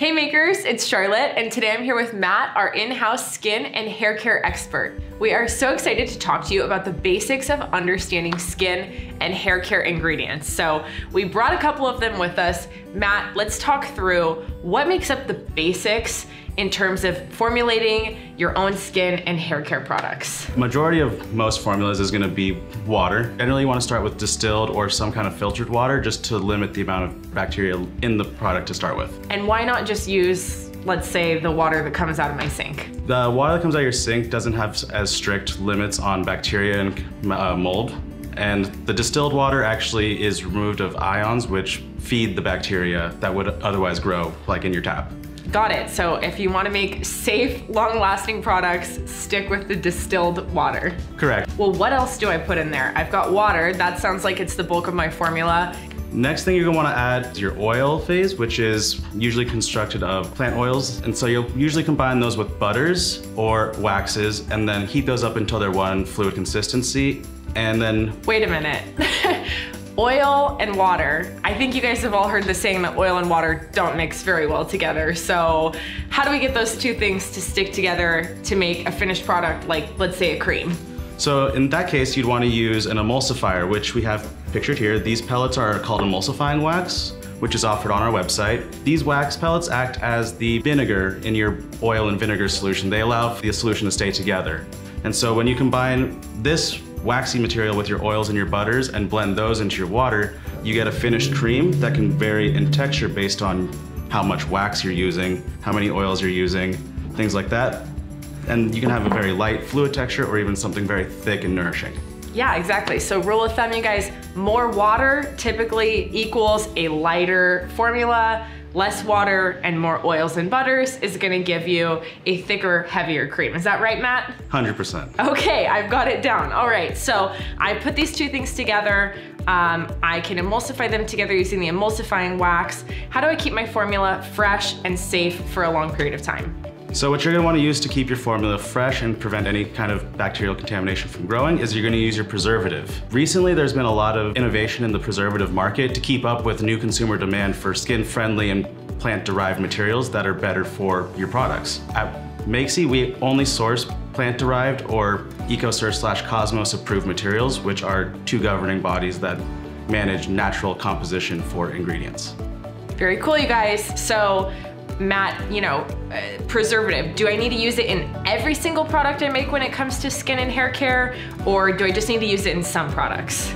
Hey makers, it's Charlotte, and today I'm here with Matt, our in-house skin and hair care expert. We are so excited to talk to you about the basics of understanding skin and hair care ingredients. So we brought a couple of them with us. Matt, let's talk through what makes up the basics in terms of formulating your own skin and hair care products. Majority of most formulas is going to be water. Generally you want to start with distilled or some kind of filtered water just to limit the amount of bacteria in the product to start with. And why not just use, let's say, the water that comes out of my sink? The water that comes out of your sink doesn't have as strict limits on bacteria and mold. And the distilled water actually is removed of ions which feed the bacteria that would otherwise grow, like in your tap. Got it. So if you want to make safe, long-lasting products, stick with the distilled water. Correct. Well, what else do I put in there? I've got water. That sounds like it's the bulk of my formula. Next thing you're going to want to add is your oil phase, which is usually constructed of plant oils. And so you'll usually combine those with butters or waxes and then heat those up until they're one fluid consistency. And then... Wait a minute. Oil and water. I think you guys have all heard the saying that oil and water don't mix very well together. So how do we get those two things to stick together to make a finished product like, let's say, a cream? So in that case, you'd want to use an emulsifier, which we have pictured here. These pellets are called emulsifying wax, which is offered on our website. These wax pellets act as the vinegar in your oil and vinegar solution. They allow the solution to stay together. And so when you combine this waxy material with your oils and your butters and blend those into your water, you get a finished cream that can vary in texture based on how much wax you're using, how many oils you're using, things like that. And you can have a very light fluid texture or even something very thick and nourishing. Yeah, exactly. So rule of thumb, you guys, more water typically equals a lighter formula. Less water and more oils and butters is gonna give you a thicker, heavier cream. Is that right, Matt? 100%. Okay, I've got it down. All right, so I put these two things together. I can emulsify them together using the emulsifying wax. How do I keep my formula fresh and safe for a long period of time? So what you're going to want to use to keep your formula fresh and prevent any kind of bacterial contamination from growing is you're going to use your preservative. Recently, there's been a lot of innovation in the preservative market to keep up with new consumer demand for skin-friendly and plant-derived materials that are better for your products. At Makesy, we only source plant-derived or EcoCert/Cosmos approved materials, which are two governing bodies that manage natural composition for ingredients. Very cool, you guys. So Matt, preservative, do I need to use it in every single product I make when it comes to skin and hair care, or do I just need to use it in some products?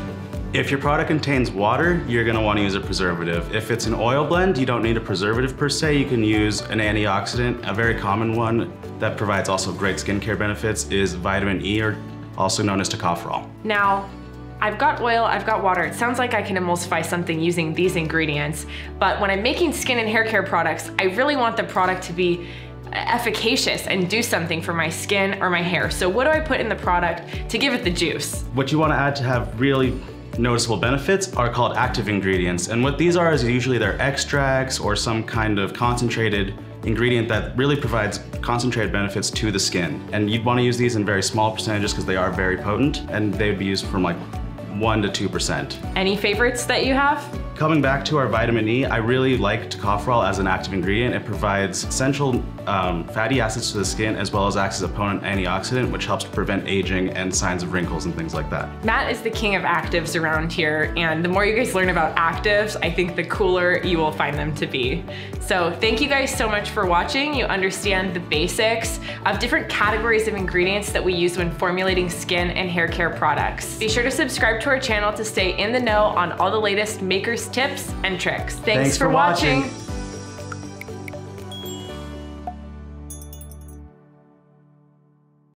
If your product contains water, you're going to want to use a preservative. If it's an oil blend, you don't need a preservative per se. You can use an antioxidant. A very common one that provides also great skincare benefits is vitamin E, or also known as tocopherol. Now, I've got oil, I've got water. It sounds like I can emulsify something using these ingredients, but when I'm making skin and hair care products, I really want the product to be efficacious and do something for my skin or my hair. So what do I put in the product to give it the juice? What you want to add to have really noticeable benefits are called active ingredients. And what these are is usually they're extracts or some kind of concentrated ingredient that really provides concentrated benefits to the skin. And you'd want to use these in very small percentages because they are very potent, and they would be used from like 1% to 2%. Any favorites that you have? Coming back to our vitamin E, I really like tocopherol as an active ingredient. It provides essential fatty acids to the skin as well as acts as a potent antioxidant, which helps to prevent aging and signs of wrinkles and things like that. Matt is the king of actives around here, and the more you guys learn about actives, I think the cooler you will find them to be. So thank you guys so much for watching. You understand the basics of different categories of ingredients that we use when formulating skin and hair care products. Be sure to subscribe to our channel to stay in the know on all the latest makers tips and tricks. Thanks for watching.